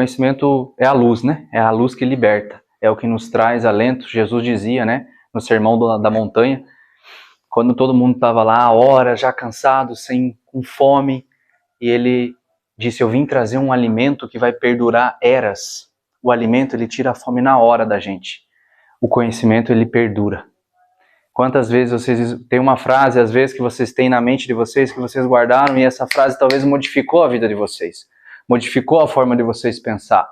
conhecimento é a luz, né? É a luz que liberta, é o que nos traz alento. Jesus dizia, né, no Sermão da Montanha, quando todo mundo estava lá, a hora, já cansado, com fome, e ele disse, eu vim trazer um alimento que vai perdurar eras. O alimento, ele tira a fome na hora da gente. O conhecimento, ele perdura. Quantas vezes vocês têm uma frase, às vezes, que vocês têm na mente de vocês, que vocês guardaram, e essa frase talvez modificou a vida de vocês, modificou a forma de vocês pensar.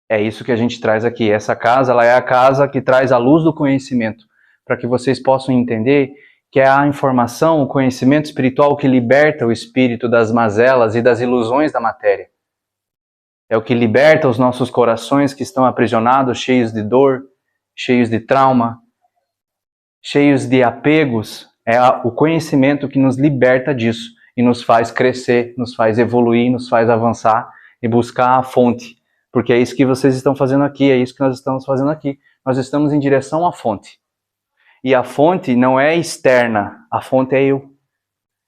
É isso que a gente traz aqui. Essa casa, ela é a casa que traz a luz do conhecimento, para que vocês possam entender que é a informação, o conhecimento espiritual que liberta o espírito das mazelas e das ilusões da matéria. É o que liberta os nossos corações que estão aprisionados, cheios de dor, cheios de trauma, cheios de apegos. É o conhecimento que nos liberta disso e nos faz crescer, nos faz evoluir, nos faz avançar e buscar a fonte. Porque é isso que vocês estão fazendo aqui, é isso que nós estamos fazendo aqui. Nós estamos em direção à fonte. E a fonte não é externa, a fonte é eu.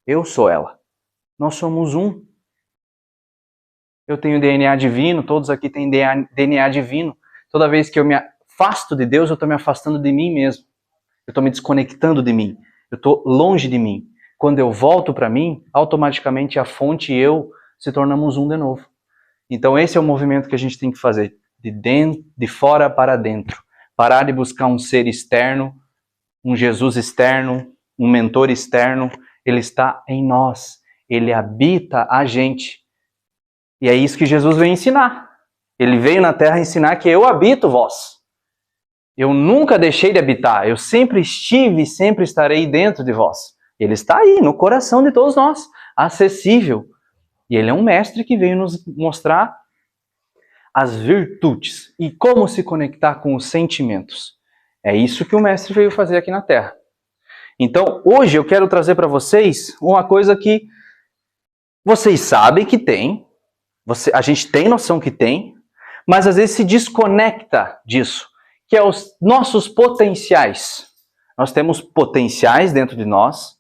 Eu sou ela. Nós somos um. Eu tenho DNA divino, todos aqui têm DNA divino. Toda vez que eu me afasto de Deus, eu estou me afastando de mim mesmo. Eu estou me desconectando de mim. Eu estou longe de mim. Quando eu volto para mim, automaticamente a fonte e eu se tornamos um de novo. Então esse é o movimento que a gente tem que fazer. De fora para dentro. Parar de buscar um ser externo, um Jesus externo, um mentor externo. Ele está em nós. Ele habita a gente. E é isso que Jesus veio ensinar. Ele veio na Terra ensinar que eu habito vós. Eu nunca deixei de habitar. Eu sempre estive e sempre estarei dentro de vós. Ele está aí, no coração de todos nós. Acessível. E ele é um mestre que veio nos mostrar as virtudes e como se conectar com os sentimentos. É isso que o mestre veio fazer aqui na Terra. Então, hoje eu quero trazer para vocês uma coisa que vocês sabem que tem, a gente tem noção que tem, mas às vezes se desconecta disso, que é os nossos potenciais. Nós temos potenciais dentro de nós,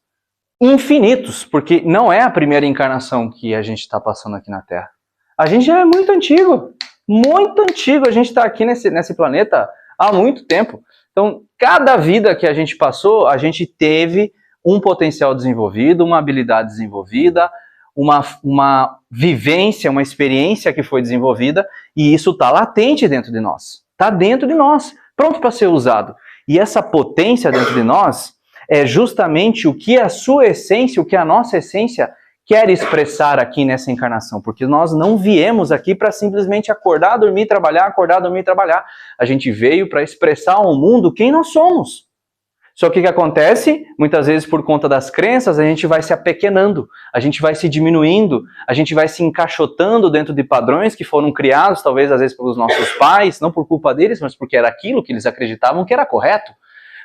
infinitos, porque não é a primeira encarnação que a gente está passando aqui na Terra. A gente já é muito antigo, a gente está aqui nesse planeta há muito tempo. Então, cada vida que a gente passou, a gente teve um potencial desenvolvido, uma habilidade desenvolvida, uma vivência, uma experiência que foi desenvolvida, e isso está latente dentro de nós. Está dentro de nós, pronto para ser usado. E essa potência dentro de nós é justamente o que a sua essência, o que a nossa essência quer expressar aqui nessa encarnação. Porque nós não viemos aqui para simplesmente acordar, dormir, trabalhar, acordar, dormir, trabalhar. A gente veio para expressar ao mundo quem nós somos. Só que o que acontece? Muitas vezes por conta das crenças, a gente vai se apequenando, a gente vai se diminuindo, a gente vai se encaixotando dentro de padrões que foram criados, talvez às vezes pelos nossos pais, não por culpa deles, mas porque era aquilo que eles acreditavam que era correto.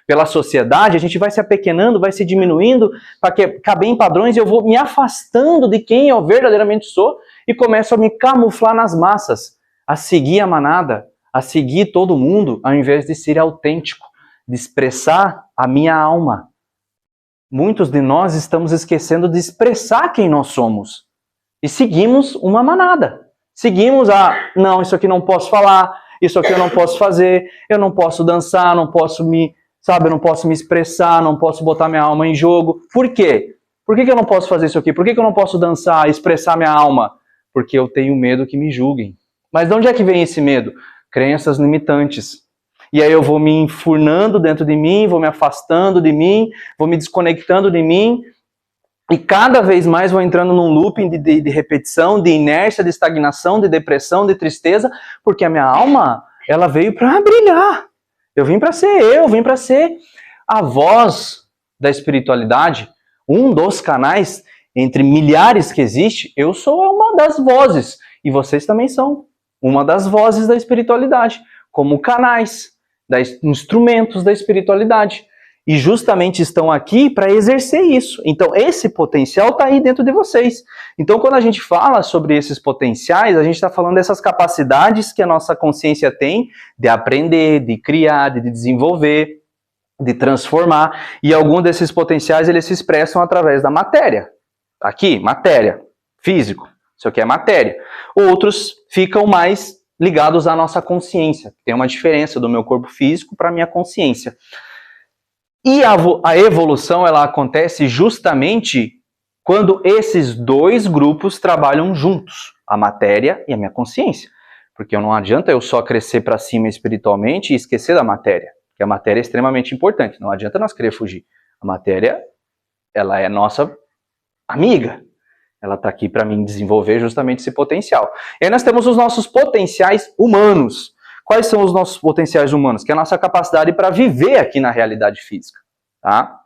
Pela sociedade, a gente vai se apequenando, vai se diminuindo para caber em padrões e eu vou me afastando de quem eu verdadeiramente sou e começo a me camuflar nas massas, a seguir a manada, a seguir todo mundo, ao invés de ser autêntico, de expressar a minha alma. Muitos de nós estamos esquecendo de expressar quem nós somos e seguimos uma manada. Seguimos não, isso aqui não posso falar, isso aqui eu não posso fazer, eu não posso dançar, não posso eu não posso me expressar, não posso botar minha alma em jogo. Por quê? Por que eu não posso fazer isso aqui? Por que eu não posso dançar, expressar minha alma? Porque eu tenho medo que me julguem. Mas de onde é que vem esse medo? Crenças limitantes. E aí eu vou me enfurnando dentro de mim, vou me afastando de mim, vou me desconectando de mim, e cada vez mais vou entrando num looping de repetição, de inércia, de estagnação, de depressão, de tristeza, porque a minha alma, ela veio para brilhar. Eu vim para ser a voz da espiritualidade, um dos canais entre milhares que existe. Eu sou uma das vozes, e vocês também são uma das vozes da espiritualidade, como canais, instrumentos da espiritualidade. E justamente estão aqui para exercer isso. Então esse potencial está aí dentro de vocês. Então quando a gente fala sobre esses potenciais, a gente está falando dessas capacidades que a nossa consciência tem de aprender, de criar, de desenvolver, de transformar. E alguns desses potenciais eles se expressam através da matéria. Aqui, matéria, físico. Isso aqui é matéria. Outros ficam mais ligados à nossa consciência. Tem uma diferença do meu corpo físico para a minha consciência. E a evolução, ela acontece justamente quando esses dois grupos trabalham juntos, a matéria e a minha consciência. Porque não adianta eu só crescer para cima espiritualmente e esquecer da matéria, que a matéria é extremamente importante. Não adianta nós querer fugir. A matéria, ela é nossa amiga. Ela está aqui para mim desenvolver justamente esse potencial. E aí nós temos os nossos potenciais humanos. Quais são os nossos potenciais humanos? Que é a nossa capacidade para viver aqui na realidade física. Tá?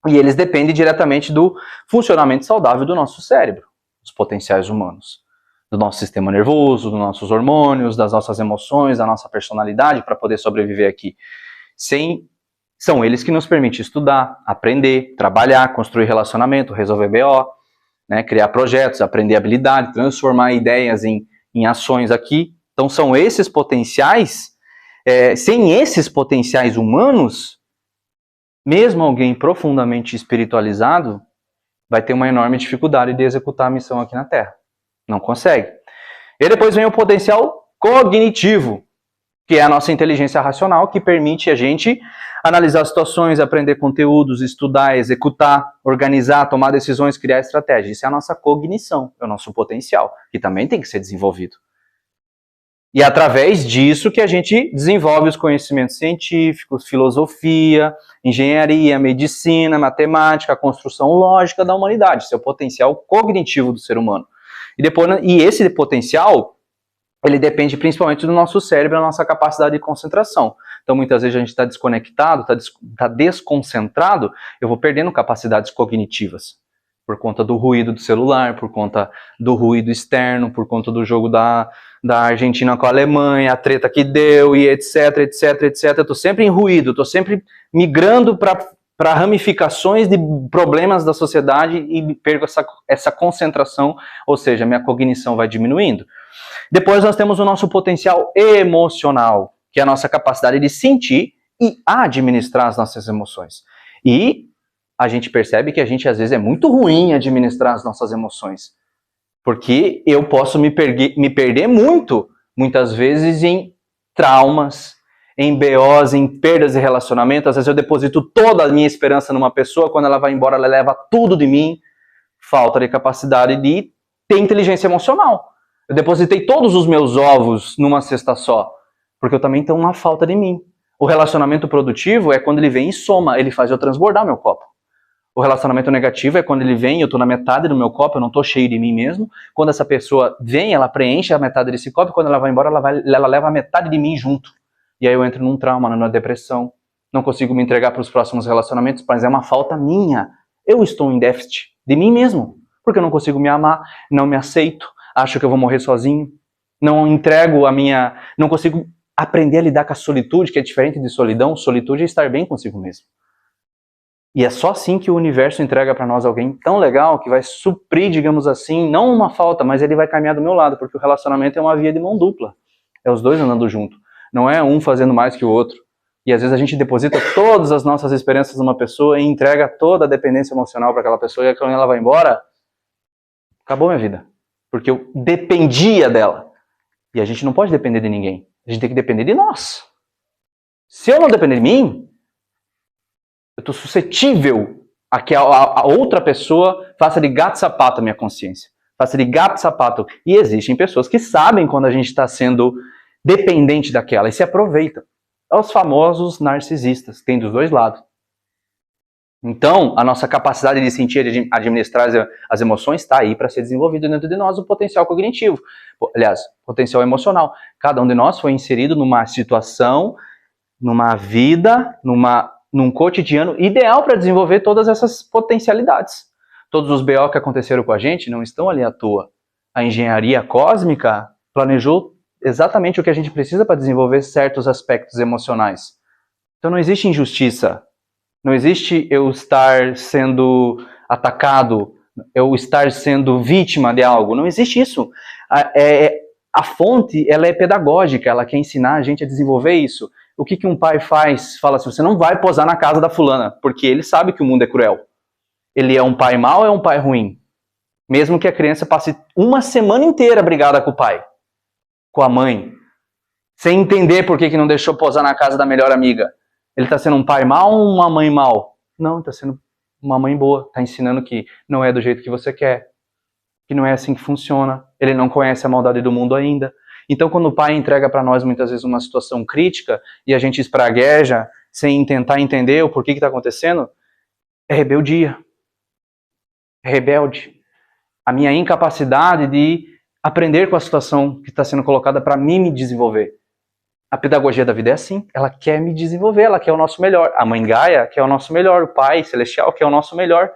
E eles dependem diretamente do funcionamento saudável do nosso cérebro. Os potenciais humanos. Do nosso sistema nervoso, dos nossos hormônios, das nossas emoções, da nossa personalidade para poder sobreviver aqui. São eles que nos permitem estudar, aprender, trabalhar, construir relacionamento, resolver BO, né, criar projetos, aprender habilidade, transformar ideias em ações aqui. Então são esses potenciais. Sem esses potenciais humanos, mesmo alguém profundamente espiritualizado vai ter uma enorme dificuldade de executar a missão aqui na Terra. Não consegue. E depois vem o potencial cognitivo, que é a nossa inteligência racional, que permite a gente analisar situações, aprender conteúdos, estudar, executar, organizar, tomar decisões, criar estratégias. Isso é a nossa cognição, é o nosso potencial, que também tem que ser desenvolvido. E é através disso que a gente desenvolve os conhecimentos científicos, filosofia, engenharia, medicina, matemática, a construção lógica da humanidade. Esse é o potencial cognitivo do ser humano. E esse potencial, ele depende principalmente do nosso cérebro, da nossa capacidade de concentração. Então, muitas vezes a gente está desconectado, está desconcentrado, eu vou perdendo capacidades cognitivas. Por conta do ruído do celular, por conta do ruído externo, por conta do jogo da Argentina com a Alemanha, a treta que deu, e etc, etc, etc. Estou sempre em ruído, estou sempre migrando para ramificações de problemas da sociedade e perco essa concentração, ou seja, minha cognição vai diminuindo. Depois nós temos o nosso potencial emocional, que é a nossa capacidade de sentir e administrar as nossas emoções. E a gente percebe que a gente às vezes é muito ruim em administrar as nossas emoções. Porque eu posso me perder muitas vezes em traumas, em BOs, em perdas de relacionamento. Às vezes eu deposito toda a minha esperança numa pessoa, quando ela vai embora ela leva tudo de mim. Falta de capacidade de ter inteligência emocional. Eu depositei todos os meus ovos numa cesta só, porque eu também tenho uma falta de mim. O relacionamento produtivo é quando ele vem e soma, ele faz eu transbordar meu copo. O relacionamento negativo é quando ele vem, eu estou na metade do meu copo, eu não estou cheio de mim mesmo. Quando essa pessoa vem, ela preenche a metade desse copo, e quando ela vai embora, ela leva a metade de mim junto. E aí eu entro num trauma, numa depressão. Não consigo me entregar para os próximos relacionamentos, mas é uma falta minha. Eu estou em déficit de mim mesmo, porque eu não consigo me amar, não me aceito, acho que eu vou morrer sozinho, não entrego não consigo aprender a lidar com a solitude, que é diferente de solidão. Solitude é estar bem consigo mesmo. E é só assim que o universo entrega para nós alguém tão legal que vai suprir, digamos assim, não uma falta, mas ele vai caminhar do meu lado, porque o relacionamento é uma via de mão dupla. É os dois andando junto. Não é um fazendo mais que o outro. E às vezes a gente deposita todas as nossas esperanças numa pessoa e entrega toda a dependência emocional para aquela pessoa, e quando ela vai embora, acabou minha vida. Porque eu dependia dela. E a gente não pode depender de ninguém. A gente tem que depender de nós. Se eu não depender de mim, eu estou suscetível a que a outra pessoa faça de gato-sapato a minha consciência. Faça de gato-sapato. E existem pessoas que sabem quando a gente está sendo dependente daquela e se aproveitam. Os famosos narcisistas. Tem dos dois lados. Então, a nossa capacidade de sentir e administrar as emoções está aí para ser desenvolvido dentro de nós, o potencial cognitivo. Aliás, potencial emocional. Cada um de nós foi inserido numa situação, numa vida, num cotidiano ideal para desenvolver todas essas potencialidades. Todos os BO que aconteceram com a gente não estão ali à toa. A engenharia cósmica planejou exatamente o que a gente precisa para desenvolver certos aspectos emocionais. Então não existe injustiça. Não existe eu estar sendo atacado, eu estar sendo vítima de algo. Não existe isso. A fonte, ela é pedagógica, ela quer ensinar a gente a desenvolver isso. O que um pai faz? Fala assim, você não vai posar na casa da fulana, porque ele sabe que o mundo é cruel. Ele é um pai mau ou é um pai ruim? Mesmo que a criança passe uma semana inteira brigada com o pai, com a mãe, sem entender por que não deixou posar na casa da melhor amiga. Ele está sendo um pai mau ou uma mãe mau? Não, está sendo uma mãe boa. Está ensinando que não é do jeito que você quer, que não é assim que funciona. Ele não conhece a maldade do mundo ainda. Então, quando o pai entrega para nós, muitas vezes, uma situação crítica e a gente espragueja sem tentar entender o porquê que está acontecendo, é rebeldia. É rebelde. A minha incapacidade de aprender com a situação que está sendo colocada para mim me desenvolver. A pedagogia da vida é assim, ela quer me desenvolver, ela quer o nosso melhor. A mãe Gaia quer o nosso melhor, o Pai Celestial quer o nosso melhor.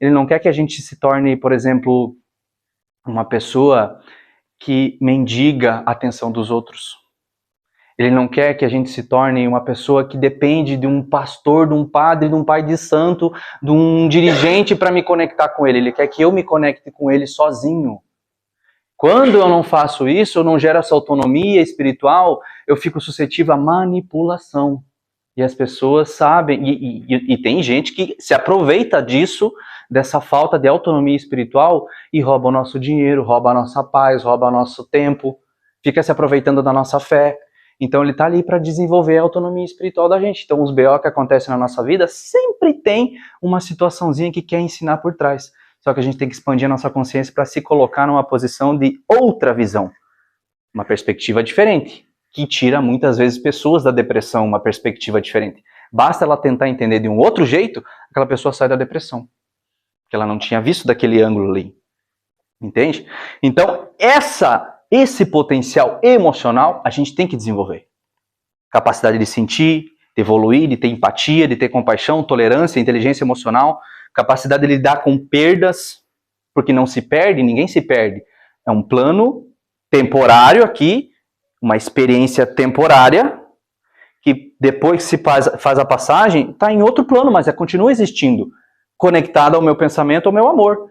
Ele não quer que a gente se torne, por exemplo, uma pessoa que mendiga a atenção dos outros. Ele não quer que a gente se torne uma pessoa que depende de um pastor, de um padre, de um pai de santo, de um dirigente para me conectar com ele. Ele quer que eu me conecte com ele sozinho. Quando eu não faço isso, eu não gero essa autonomia espiritual, eu fico suscetível à manipulação. E as pessoas sabem, e tem gente que se aproveita disso, dessa falta de autonomia espiritual, e rouba o nosso dinheiro, rouba a nossa paz, rouba o nosso tempo, fica se aproveitando da nossa fé. Então ele está ali para desenvolver a autonomia espiritual da gente. Então os BO que acontecem na nossa vida sempre tem uma situaçãozinha que quer ensinar por trás. Só que a gente tem que expandir a nossa consciência para se colocar numa posição de outra visão. Uma perspectiva diferente, que tira muitas vezes pessoas da depressão, uma perspectiva diferente. Basta ela tentar entender de um outro jeito, aquela pessoa sai da depressão. Porque ela não tinha visto daquele ângulo ali. Entende? Então, esse potencial emocional a gente tem que desenvolver. Capacidade de sentir, de evoluir, de ter empatia, de ter compaixão, tolerância, inteligência emocional, capacidade de lidar com perdas, porque não se perde, ninguém se perde. É um plano temporário aqui, uma experiência temporária, que depois que se faz a passagem, está em outro plano, mas continua existindo, conectado ao meu pensamento, ao meu amor.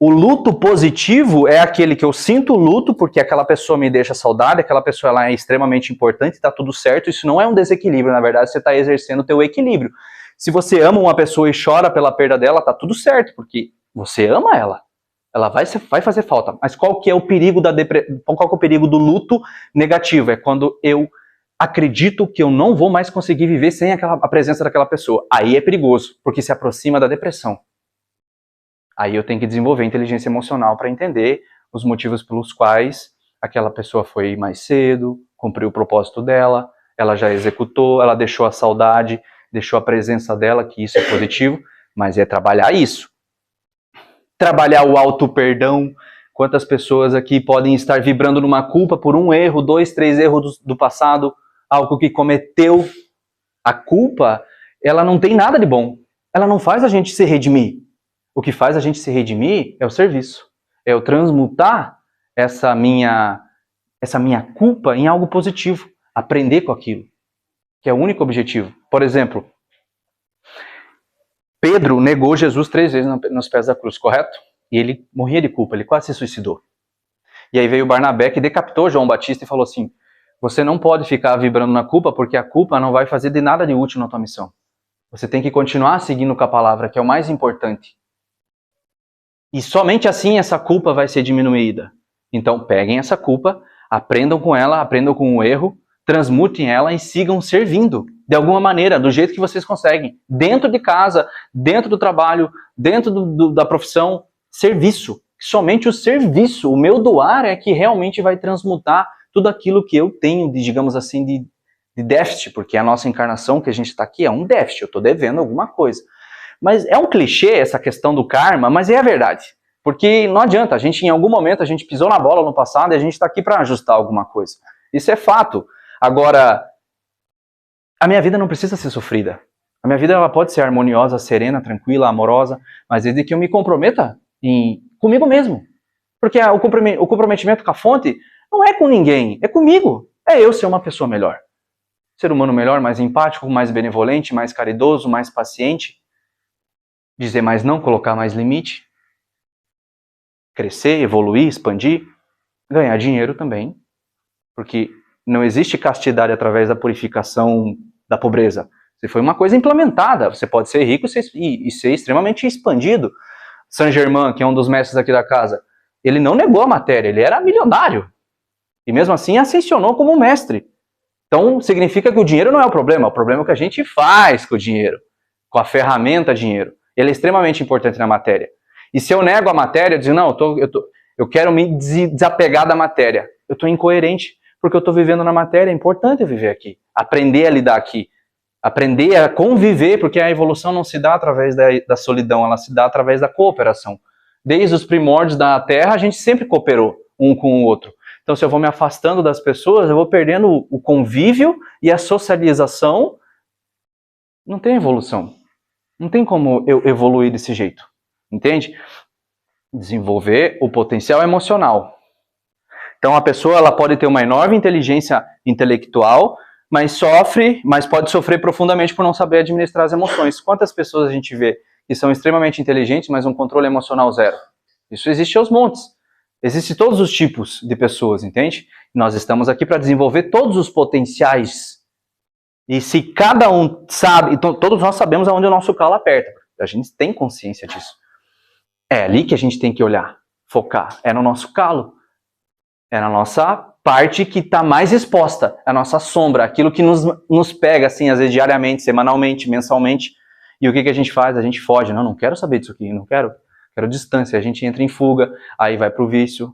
O luto positivo é aquele que eu sinto luto porque aquela pessoa me deixa saudade, aquela pessoa ela é extremamente importante, está tudo certo, isso não é um desequilíbrio, na verdade você está exercendo o teu equilíbrio. Se você ama uma pessoa e chora pela perda dela, tá tudo certo, porque você ama ela. Ela vai fazer falta. Mas qual que é o perigo qual que é o perigo do luto negativo? É quando eu acredito que eu não vou mais conseguir viver sem a presença daquela pessoa. Aí é perigoso, porque se aproxima da depressão. Aí eu tenho que desenvolver inteligência emocional para entender os motivos pelos quais aquela pessoa foi mais cedo, cumpriu o propósito dela, ela já executou, ela deixou a saudade, deixou a presença dela, que isso é positivo, mas é trabalhar isso. Trabalhar o auto-perdão. Quantas pessoas aqui podem estar vibrando numa culpa por um erro, 2, 3 erros do passado, algo que cometeu. A culpa, ela não tem nada de bom. Ela não faz a gente se redimir. O que faz a gente se redimir é o serviço. É eu transmutar essa minha culpa em algo positivo. Aprender com aquilo. Que é o único objetivo. Por exemplo, Pedro negou Jesus 3 vezes nos pés da cruz, correto? E ele morria de culpa, ele quase se suicidou. E aí veio Barnabé que decapitou João Batista e falou assim, você não pode ficar vibrando na culpa, porque a culpa não vai fazer de nada de útil na tua missão. Você tem que continuar seguindo com a palavra, que é o mais importante. E somente assim essa culpa vai ser diminuída. Então peguem essa culpa, aprendam com ela, aprendam com o erro, transmutem ela e sigam servindo. De alguma maneira, do jeito que vocês conseguem. Dentro de casa, dentro do trabalho, dentro da profissão, serviço. Somente o serviço, o meu doar é que realmente vai transmutar tudo aquilo que eu tenho, digamos assim, de déficit, porque a nossa encarnação que a gente está aqui é um déficit, eu estou devendo alguma coisa. Mas é um clichê essa questão do karma, mas é a verdade. Porque não adianta, em algum momento a gente pisou na bola no passado e a gente está aqui para ajustar alguma coisa. Isso é fato. Agora, a minha vida não precisa ser sofrida. A minha vida ela pode ser harmoniosa, serena, tranquila, amorosa, mas desde que eu me comprometa comigo mesmo. Porque o comprometimento com a fonte não é com ninguém, é comigo. É eu ser uma pessoa melhor. Ser humano melhor, mais empático, mais benevolente, mais caridoso, mais paciente. Dizer mais não, colocar mais limite. Crescer, evoluir, expandir. Ganhar dinheiro também. Porque não existe castidade através da purificação da pobreza. Se foi uma coisa implementada, você pode ser rico e ser extremamente expandido. Saint-Germain, que é um dos mestres aqui da casa, ele não negou a matéria, ele era milionário. E mesmo assim ascensionou como mestre. Então significa que o dinheiro não é o problema é o que a gente faz com o dinheiro, com a ferramenta dinheiro. Ele é extremamente importante na matéria. E se eu nego a matéria, eu digo, não, eu quero me desapegar da matéria. Eu estou incoerente, porque eu estou vivendo na matéria, é importante eu viver aqui. Aprender a lidar aqui. Aprender a conviver, porque a evolução não se dá através da solidão, ela se dá através da cooperação. Desde os primórdios da Terra, a gente sempre cooperou um com o outro. Então, se eu vou me afastando das pessoas, eu vou perdendo o convívio e a socialização. Não tem evolução. Não tem como eu evoluir desse jeito. Entende? Desenvolver o potencial emocional. Então, a pessoa ela pode ter uma enorme inteligência intelectual, mas pode sofrer profundamente por não saber administrar as emoções. Quantas pessoas a gente vê que são extremamente inteligentes, mas um controle emocional zero? Isso existe aos montes. Existem todos os tipos de pessoas, entende? Nós estamos aqui para desenvolver todos os potenciais. E se cada um sabe, então todos nós sabemos aonde o nosso calo aperta. A gente tem consciência disso. É ali que a gente tem que olhar, focar. É no nosso calo. É na nossa parte que está mais exposta. É a nossa sombra. Aquilo que nos pega, assim, às vezes diariamente, semanalmente, mensalmente. E o que a gente faz? A gente foge. Não quero saber disso aqui, não quero. Quero distância. A gente entra em fuga, aí vai pro vício.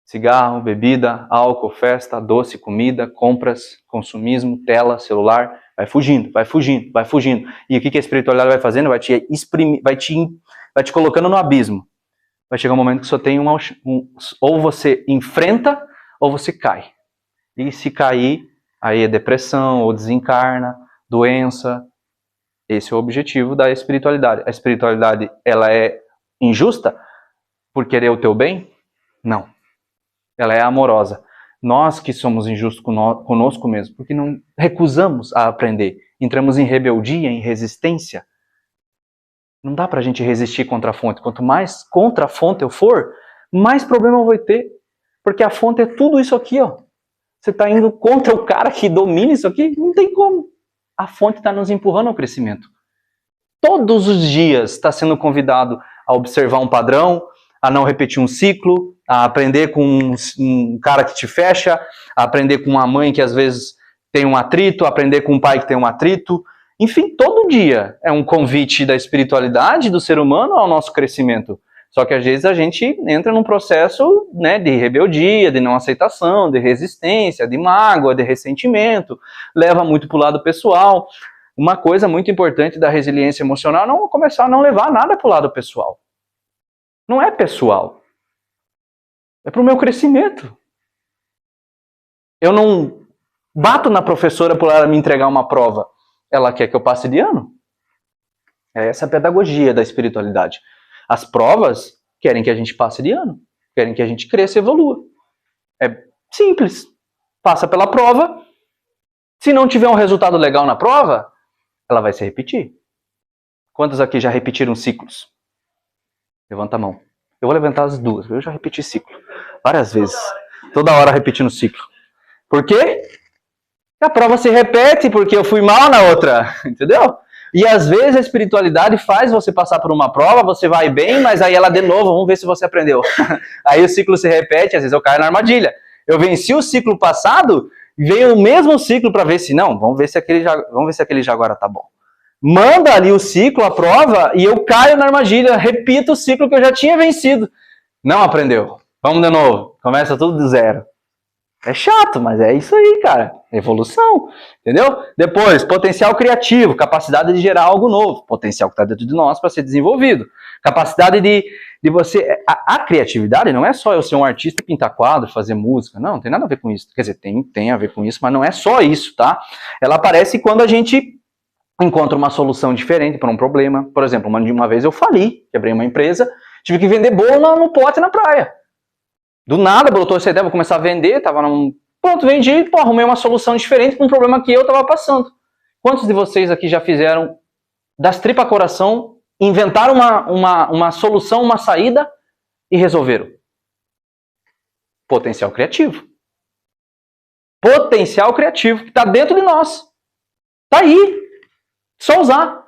Cigarro, bebida, álcool, festa, doce, comida, compras, consumismo, tela, celular. Vai fugindo, vai fugindo, vai fugindo. E o que a espiritualidade vai fazendo? Vai te exprimir, vai te colocando no abismo. Vai chegar um momento que só tem ou você enfrenta ou você cai. E se cair, aí é depressão, ou desencarna, doença. Esse é o objetivo da espiritualidade. A espiritualidade, ela é injusta por querer o teu bem? Não. Ela é amorosa. Nós que somos injustos conosco mesmo, porque não recusamos a aprender. Entramos em rebeldia, em resistência. Não dá pra gente resistir contra a fonte. Quanto mais contra a fonte eu for, mais problema eu vou ter. Porque a fonte é tudo isso aqui, ó. Você tá indo contra o cara que domina isso aqui? Não tem como. A fonte está nos empurrando ao crescimento. Todos os dias está sendo convidado a observar um padrão, a não repetir um ciclo, a aprender com um cara que te fecha, a aprender com uma mãe que às vezes tem um atrito, a aprender com um pai que tem um atrito. Enfim, todo dia é um convite da espiritualidade do ser humano ao nosso crescimento. Só que às vezes a gente entra num processo, né, de rebeldia, de não aceitação, de resistência, de mágoa, de ressentimento, leva muito para o lado pessoal. Uma coisa muito importante da resiliência emocional é não começar a não levar nada para o lado pessoal. Não é pessoal. É para o meu crescimento. Eu não bato na professora por ela me entregar uma prova. Ela quer que eu passe de ano. É essa a pedagogia da espiritualidade. As provas querem que a gente passe de ano. Querem que a gente cresça e evolua. É simples. Passa pela prova. Se não tiver um resultado legal na prova, ela vai se repetir. Quantos aqui já repetiram ciclos? Levanta a mão. Eu vou levantar as duas. Eu já repeti ciclo. Várias vezes. Toda hora repetindo ciclo. Por quê? A prova se repete porque eu fui mal na outra. Entendeu? E às vezes a espiritualidade faz você passar por uma prova, você vai bem, mas aí ela de novo, vamos ver se você aprendeu. Aí o ciclo se repete, às vezes eu caio na armadilha. Eu venci o ciclo passado, veio o mesmo ciclo para ver se não, vamos ver se aquele já agora tá bom. Manda ali o ciclo, a prova, e eu caio na armadilha, repito o ciclo que eu já tinha vencido. Não aprendeu. Vamos de novo. Começa tudo do zero. É chato, mas é isso aí, cara. Evolução, entendeu? Depois, potencial criativo, capacidade de gerar algo novo. Potencial que está dentro de nós para ser desenvolvido. Capacidade de você... A criatividade não é só eu ser um artista e pintar quadro, fazer música. Não tem nada a ver com isso. Quer dizer, tem a ver com isso, mas não é só isso, tá? Ela aparece quando a gente encontra uma solução diferente para um problema. Por exemplo, uma vez eu fali, quebrei uma empresa, tive que vender bolo no pote na praia. Do nada, brotou essa ideia, vou começar a vender, pronto, vendi, arrumei uma solução diferente para um problema que eu estava passando. Quantos de vocês aqui já fizeram das tripas coração, inventaram uma solução, uma saída e resolveram? Potencial criativo. Potencial criativo, que está dentro de nós. Está aí. Só usar.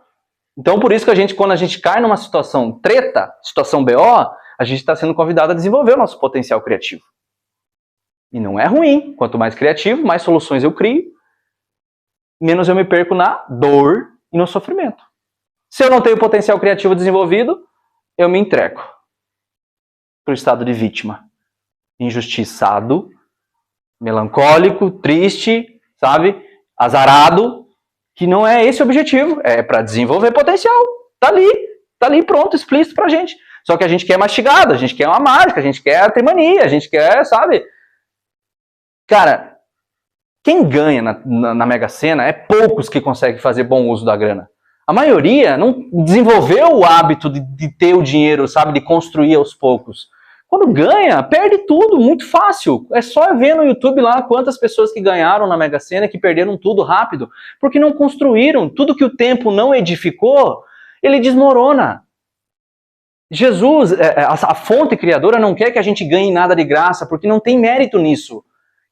Então, por isso que quando a gente cai numa situação treta, situação BO, a gente está sendo convidado a desenvolver o nosso potencial criativo. E não é ruim. Quanto mais criativo, mais soluções eu crio, menos eu me perco na dor e no sofrimento. Se eu não tenho potencial criativo desenvolvido, eu me entrego para o estado de vítima. Injustiçado, melancólico, triste, sabe? Azarado, que não é esse o objetivo. É para desenvolver potencial. Tá ali pronto, explícito pra gente. Só que a gente quer mastigado, a gente quer uma mágica, a gente quer ter mania, a gente quer, sabe? Cara, quem ganha na Mega Sena é poucos que conseguem fazer bom uso da grana. A maioria não desenvolveu o hábito de ter o dinheiro, sabe? De construir aos poucos. Quando ganha, perde tudo, muito fácil. É só ver no YouTube lá quantas pessoas que ganharam na Mega Sena que perderam tudo rápido, porque não construíram. Tudo que o tempo não edificou, ele desmorona. Jesus, a fonte criadora, não quer que a gente ganhe nada de graça, porque não tem mérito nisso.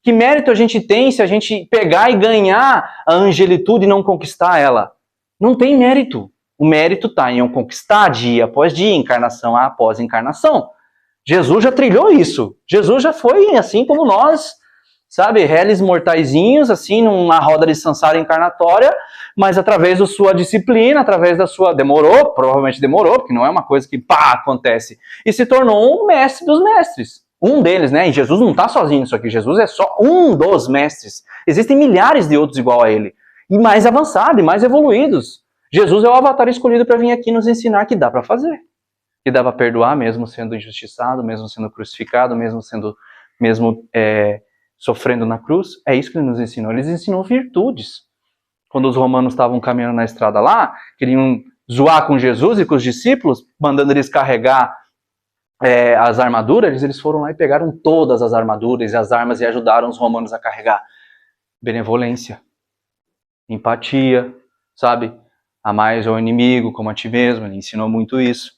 Que mérito a gente tem se a gente pegar e ganhar a angelitude e não conquistar ela? Não tem mérito. O mérito está em eu conquistar dia após dia, encarnação após encarnação. Jesus já trilhou isso. Jesus já foi assim como nós, sabe? Réis mortaizinhos, assim, numa roda de samsara encarnatória, mas através da sua disciplina, através da sua... Demorou, provavelmente demorou, porque não é uma coisa que, pá, acontece. E se tornou um mestre dos mestres. Um deles, né? E Jesus não está sozinho nisso aqui. Jesus é só um dos mestres. Existem milhares de outros igual a ele. E mais avançados, e mais evoluídos. Jesus é o avatar escolhido para vir aqui nos ensinar que dá para fazer. Que dá para perdoar mesmo sendo injustiçado, mesmo sendo crucificado, mesmo sofrendo na cruz. É isso que ele nos ensinou. Ele nos ensinou virtudes. Quando os romanos estavam caminhando na estrada lá, queriam zoar com Jesus e com os discípulos, mandando eles carregar as armaduras, eles foram lá e pegaram todas as armaduras e as armas e ajudaram os romanos a carregar. Benevolência, empatia, sabe? Amar o inimigo como a ti mesmo, ele ensinou muito isso.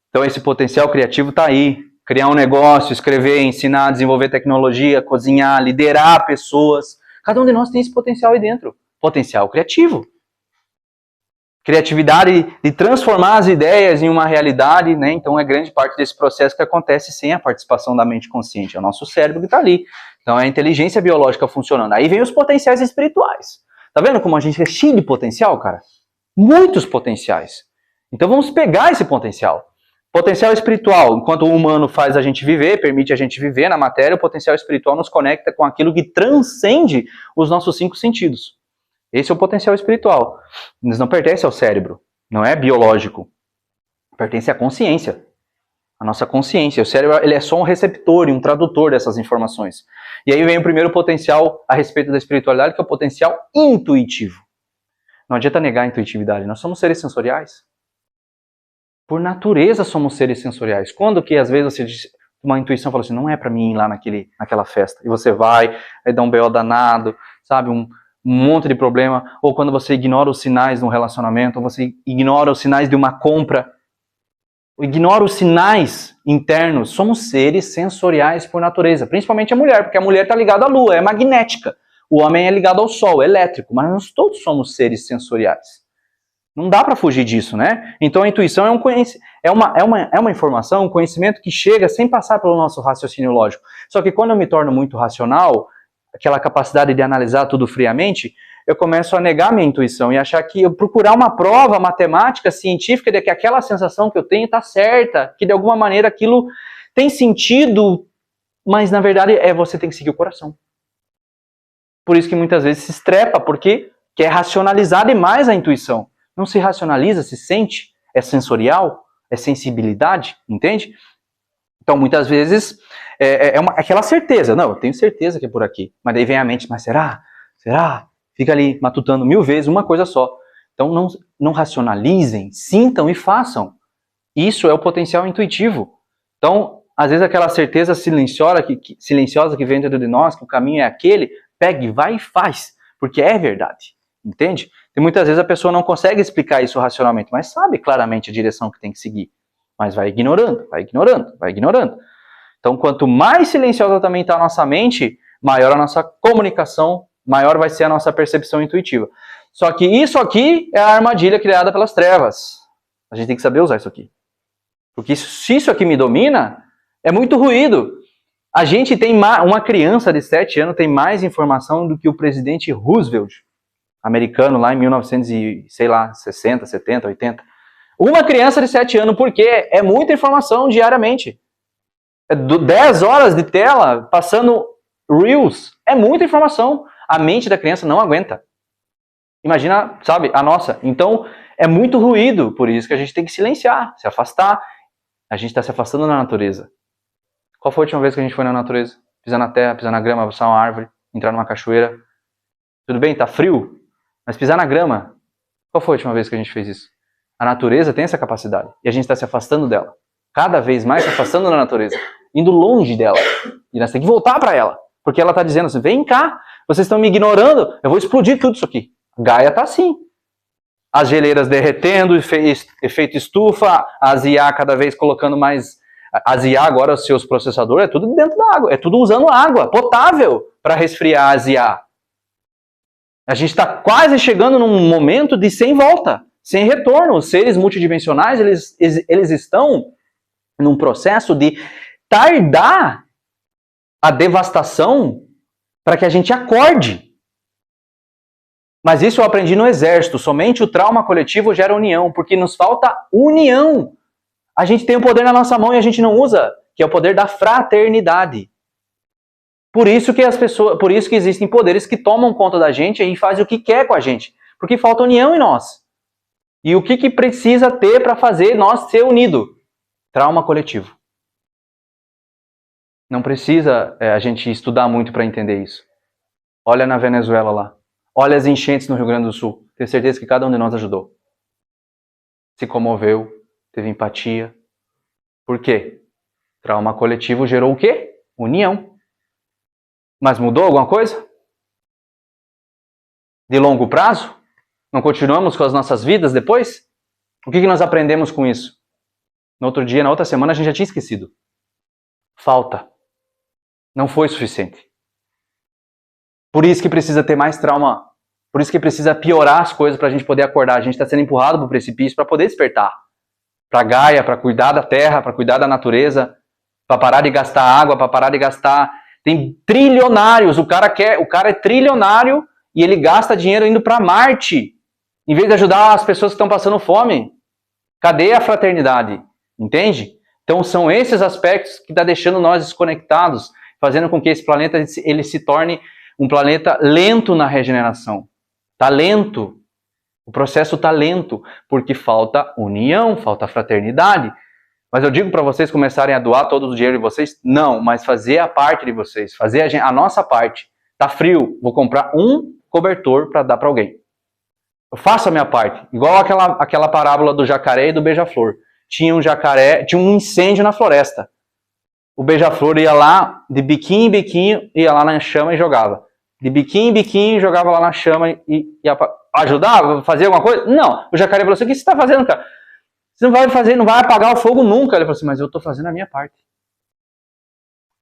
Então esse potencial criativo está aí. Criar um negócio, escrever, ensinar, desenvolver tecnologia, cozinhar, liderar pessoas. Cada um de nós tem esse potencial aí dentro. Potencial criativo. Criatividade de transformar as ideias em uma realidade, né? Então é grande parte desse processo que acontece sem a participação da mente consciente. É o nosso cérebro que está ali. Então é a inteligência biológica funcionando. Aí vem os potenciais espirituais. Tá vendo como a gente é cheio de potencial, cara? Muitos potenciais. Então vamos pegar esse potencial. Potencial espiritual, enquanto o humano faz a gente viver, permite a gente viver na matéria, o potencial espiritual nos conecta com aquilo que transcende os nossos 5 sentidos. Esse é o potencial espiritual. Eles não pertencem ao cérebro, não é biológico. Pertence à consciência. A nossa consciência. O cérebro ele é só um receptor e um tradutor dessas informações. E aí vem o primeiro potencial a respeito da espiritualidade, que é o potencial intuitivo. Não adianta negar a intuitividade, nós somos seres sensoriais. Por natureza somos seres sensoriais. Quando que às vezes você diz, uma intuição fala assim, não é para mim ir lá naquela festa. E você vai, aí dá um BO danado, sabe, um monte de problema. Ou quando você ignora os sinais de um relacionamento, ou você ignora os sinais de uma compra. Ignora os sinais internos. Somos seres sensoriais por natureza. Principalmente a mulher, porque a mulher está ligada à lua, é magnética. O homem é ligado ao sol, é elétrico. Mas nós todos somos seres sensoriais. Não dá para fugir disso, né? Então a intuição é uma informação, um conhecimento que chega sem passar pelo nosso raciocínio lógico. Só que quando eu me torno muito racional, aquela capacidade de analisar tudo friamente, eu começo a negar minha intuição e achar que eu procurar uma prova matemática, científica de que aquela sensação que eu tenho está certa, que de alguma maneira aquilo tem sentido, mas na verdade você tem que seguir o coração. Por isso que muitas vezes se estrepa, porque quer racionalizar demais a intuição. Não se racionaliza, se sente, é sensorial, é sensibilidade, entende? Então, muitas vezes, aquela certeza. Não, eu tenho certeza que é por aqui. Mas daí vem a mente, mas será? Será? Fica ali matutando 1000 vezes uma coisa só. Então, não racionalizem, sintam e façam. Isso é o potencial intuitivo. Então, às vezes aquela certeza silenciosa que vem dentro de nós, que o caminho é aquele, pegue, vai e faz. Porque é verdade, entende? E muitas vezes a pessoa não consegue explicar isso racionalmente, mas sabe claramente a direção que tem que seguir. Mas vai ignorando, vai ignorando, vai ignorando. Então, quanto mais silenciosa também está a nossa mente, maior a nossa comunicação, maior vai ser a nossa percepção intuitiva. Só que isso aqui é a armadilha criada pelas trevas. A gente tem que saber usar isso aqui. Porque se isso aqui me domina, é muito ruído. A gente tem uma criança de 7 anos tem mais informação do que o presidente Roosevelt, americano, lá em 1960, 70, 80. Uma criança de 7 anos, porque é muita informação diariamente. 10 horas de tela, passando Reels, é muita informação. A mente da criança não aguenta. Imagina, sabe, a nossa. Então, é muito ruído, por isso que a gente tem que silenciar, se afastar. A gente está se afastando da natureza. Qual foi a última vez que a gente foi na natureza? Pisar na terra, pisar na grama, abraçar uma árvore, entrar numa cachoeira. Tudo bem, tá frio, mas pisar na grama. Qual foi a última vez que a gente fez isso? A natureza tem essa capacidade. E a gente está se afastando dela. Cada vez mais se afastando da natureza. Indo longe dela. E nós temos que voltar para ela. Porque ela está dizendo assim, vem cá, vocês estão me ignorando, eu vou explodir tudo isso aqui. Gaia está assim. As geleiras derretendo, efeito estufa, as IA cada vez colocando mais... As IA agora, os seus processadores, é tudo dentro da água. É tudo usando água potável para resfriar as IA. A gente está quase chegando num momento de sem volta, sem retorno. Os seres multidimensionais, eles estão num processo de tardar a devastação para que a gente acorde. Mas isso eu aprendi no exército. Somente o trauma coletivo gera união, porque nos falta união. A gente tem o poder na nossa mão e a gente não usa, que é o poder da fraternidade. Por isso que existem poderes que tomam conta da gente e fazem o que quer com a gente, porque falta união em nós. E o que precisa ter para fazer nós ser unidos? Trauma coletivo. Não precisa a gente estudar muito para entender isso. Olha na Venezuela lá. Olha as enchentes no Rio Grande do Sul. Tenho certeza que cada um de nós ajudou. Se comoveu, teve empatia. Por quê? Trauma coletivo gerou o quê? União. Mas mudou alguma coisa? De longo prazo? Não continuamos com as nossas vidas depois? O que nós aprendemos com isso? No outro dia, na outra semana, a gente já tinha esquecido. Falta. Não foi suficiente. Por isso que precisa ter mais trauma. Por isso que precisa piorar as coisas para a gente poder acordar. A gente está sendo empurrado para o precipício para poder despertar. Para Gaia, para cuidar da terra, para cuidar da natureza, para parar de gastar água, para parar de gastar... Tem trilionários. O cara é trilionário e ele gasta dinheiro indo para Marte, em vez de ajudar as pessoas que estão passando fome. Cadê a fraternidade? Entende? Então são esses aspectos que estão deixando nós desconectados, fazendo com que esse planeta ele se torne um planeta lento na regeneração. Está lento. O processo está lento, porque falta união, falta fraternidade. Mas eu digo para vocês começarem a doar todo o dinheiro de vocês? Não, mas fazer a parte de vocês, fazer a nossa parte. Tá frio, vou comprar um cobertor para dar para alguém. Eu faço a minha parte. Igual aquela parábola do jacaré e do beija-flor. Tinha um jacaré, tinha um incêndio na floresta. O beija-flor ia lá, de biquinho em biquinho, ia lá na chama e jogava. De biquinho em biquinho, jogava lá na chama e ajudava, fazia alguma coisa? Não. O jacaré falou assim, o que você está fazendo, cara? Você não vai fazer, não vai apagar o fogo nunca. Ele falou assim, mas eu estou fazendo a minha parte.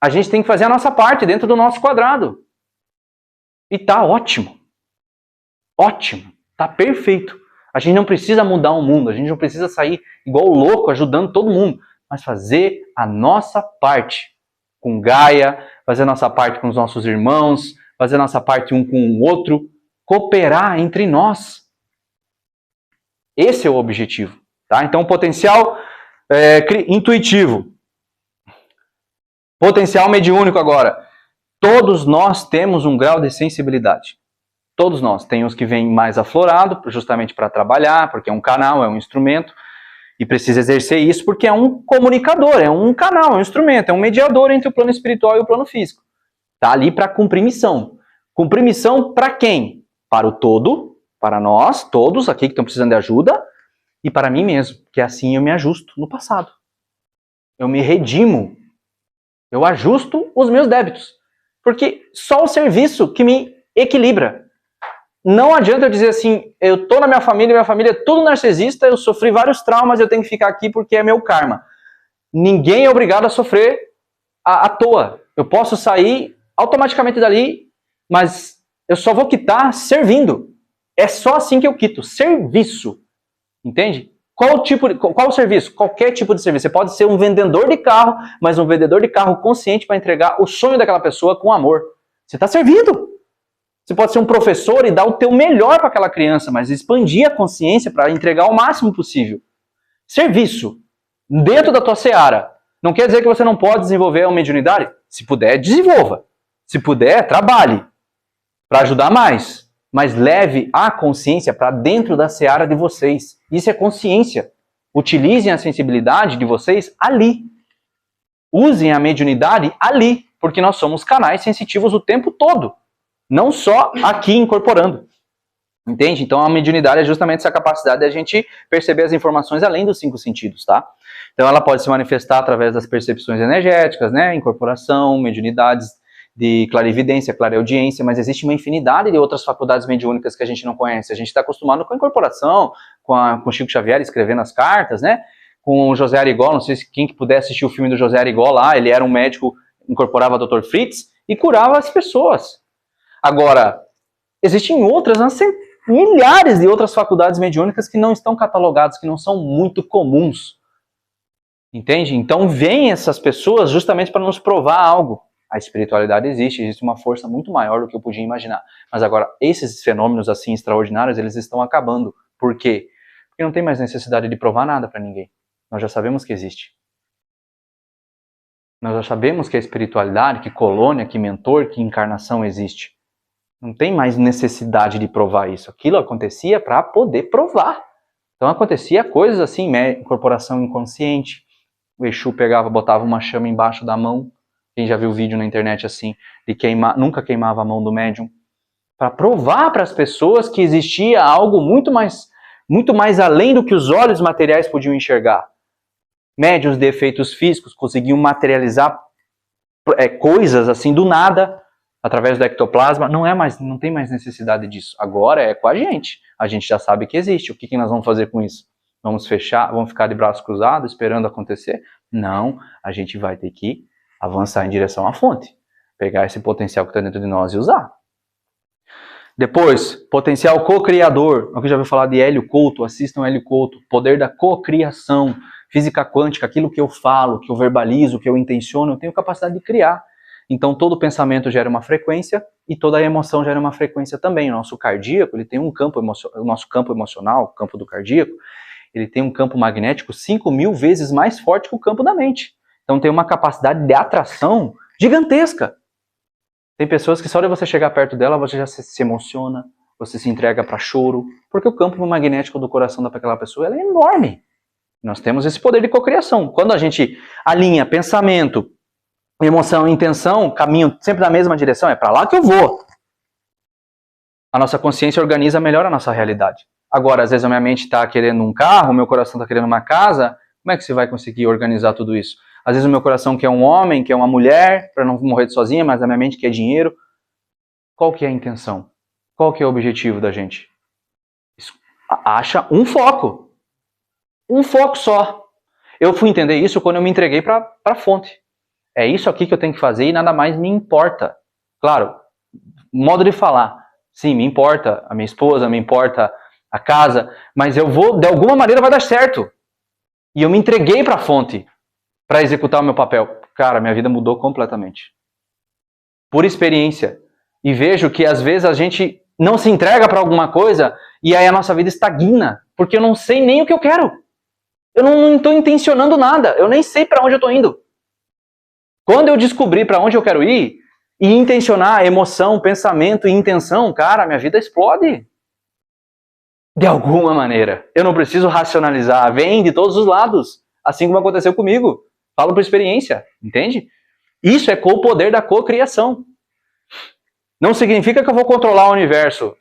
A gente tem que fazer a nossa parte dentro do nosso quadrado. E tá ótimo. Ótimo. Tá perfeito. A gente não precisa mudar o mundo. A gente não precisa sair igual louco ajudando todo mundo. Mas fazer a nossa parte com Gaia, fazer a nossa parte com os nossos irmãos, fazer a nossa parte um com o outro, cooperar entre nós. Esse é o objetivo. Tá? Então, potencial intuitivo. Potencial mediúnico agora. Todos nós temos um grau de sensibilidade. Todos nós. Tem os que vêm mais aflorado, justamente para trabalhar, porque é um canal, é um instrumento, e precisa exercer isso porque é um comunicador, é um canal, é um instrumento, é um mediador entre o plano espiritual e o plano físico. Está ali para cumprir missão. Cumprir missão para quem? Para o todo, para nós, todos aqui que estão precisando de ajuda, e para mim mesmo, que assim eu me ajusto no passado. Eu me redimo. Eu ajusto os meus débitos. Porque só o serviço que me equilibra. Não adianta eu dizer assim, eu tô na minha família é tudo narcisista, eu sofri vários traumas, eu tenho que ficar aqui porque é meu karma. Ninguém é obrigado a sofrer à toa. Eu posso sair automaticamente dali, mas eu só vou quitar servindo. É só assim que eu quito. Serviço. Entende? Qual o serviço? Qualquer tipo de serviço. Você pode ser um vendedor de carro, mas um vendedor de carro consciente para entregar o sonho daquela pessoa com amor. Você está servindo. Você pode ser um professor e dar o teu melhor para aquela criança, mas expandir a consciência para entregar o máximo possível. Serviço. Dentro da tua seara. Não quer dizer que você não pode desenvolver a mediunidade? Se puder, desenvolva. Se puder, trabalhe para ajudar mais. Mas leve a consciência para dentro da seara de vocês. Isso é consciência. Utilizem a sensibilidade de vocês ali. Usem a mediunidade ali, porque nós somos canais sensitivos o tempo todo. Não só aqui incorporando. Entende? Então a mediunidade é justamente essa capacidade de a gente perceber as informações além dos 5 sentidos, tá? Então ela pode se manifestar através das percepções energéticas, né? Incorporação, mediunidades de clarividência, clareaudiência, mas existe uma infinidade de outras faculdades mediúnicas que a gente não conhece. A gente está acostumado com a incorporação, com Chico Xavier escrevendo as cartas, né? Com o José Arigó, não sei se quem que puder assistir o filme do José Arigó lá, ele era um médico, incorporava o Dr. Fritz e curava as pessoas. Agora, existem outras, milhares de outras faculdades mediúnicas que não estão catalogadas, que não são muito comuns. Entende? Então vêm essas pessoas justamente para nos provar algo. A espiritualidade existe uma força muito maior do que eu podia imaginar. Mas agora, esses fenômenos assim extraordinários, eles estão acabando. Por quê? Porque não tem mais necessidade de provar nada para ninguém. Nós já sabemos que existe. Nós já sabemos que a espiritualidade, que colônia, que mentor, que encarnação existe. Não tem mais necessidade de provar isso. Aquilo acontecia para poder provar. Então acontecia coisas assim, incorporação inconsciente. O Exu pegava, botava uma chama embaixo da mão. Quem já viu vídeo na internet assim, de nunca queimava a mão do médium. Para provar para as pessoas que existia algo muito mais além do que os olhos materiais podiam enxergar. Médiuns de efeitos físicos conseguiam materializar coisas assim do nada, através do ectoplasma. Não tem mais necessidade disso. Agora é com a gente. A gente já sabe que existe. O que nós vamos fazer com isso? Vamos fechar? Vamos ficar de braços cruzados esperando acontecer? Não. A gente vai ter que avançar em direção à fonte. Pegar esse potencial que está dentro de nós e usar. Depois, potencial co-criador. Alguém já ouviu falar de Hélio Couto? Assistam Hélio Couto. Poder da co-criação. Física quântica. Aquilo que eu falo, que eu verbalizo, que eu intenciono, eu tenho capacidade de criar. Então todo pensamento gera uma frequência e toda emoção gera uma frequência também. O nosso cardíaco, ele tem um campo emocional, o nosso campo emocional, o campo do cardíaco, ele tem um campo magnético 5.000 vezes mais forte que o campo da mente. Então tem uma capacidade de atração gigantesca. Tem pessoas que só de você chegar perto dela, você já se emociona, você se entrega para choro, porque o campo magnético do coração daquela pessoa ela é enorme. Nós temos esse poder de cocriação. Quando a gente alinha pensamento, emoção e intenção, caminham sempre na mesma direção, é para lá que eu vou. A nossa consciência organiza melhor a nossa realidade. Agora, às vezes a minha mente está querendo um carro, o meu coração está querendo uma casa, como é que você vai conseguir organizar tudo isso? Às vezes o meu coração quer um homem, quer uma mulher, para não morrer sozinha, mas a minha mente quer dinheiro. Qual que é a intenção? Qual que é o objetivo da gente? Acha um foco. Um foco só. Eu fui entender isso quando eu me entreguei para a fonte. É isso aqui que eu tenho que fazer e nada mais me importa. Claro, modo de falar. Sim, me importa a minha esposa, me importa a casa, mas eu vou, de alguma maneira vai dar certo. E eu me entreguei para a fonte para executar o meu papel. Cara, minha vida mudou completamente. Por experiência. E vejo que às vezes a gente não se entrega para alguma coisa e aí a nossa vida estagna, porque eu não sei nem o que eu quero. Eu não estou intencionando nada, eu nem sei para onde eu estou indo. Quando eu descobrir para onde eu quero ir e intencionar emoção, pensamento e intenção, cara, minha vida explode. De alguma maneira. Eu não preciso racionalizar, vem de todos os lados, assim como aconteceu comigo. Falo por experiência, entende? Isso é com o poder da cocriação. Não significa que eu vou controlar o universo,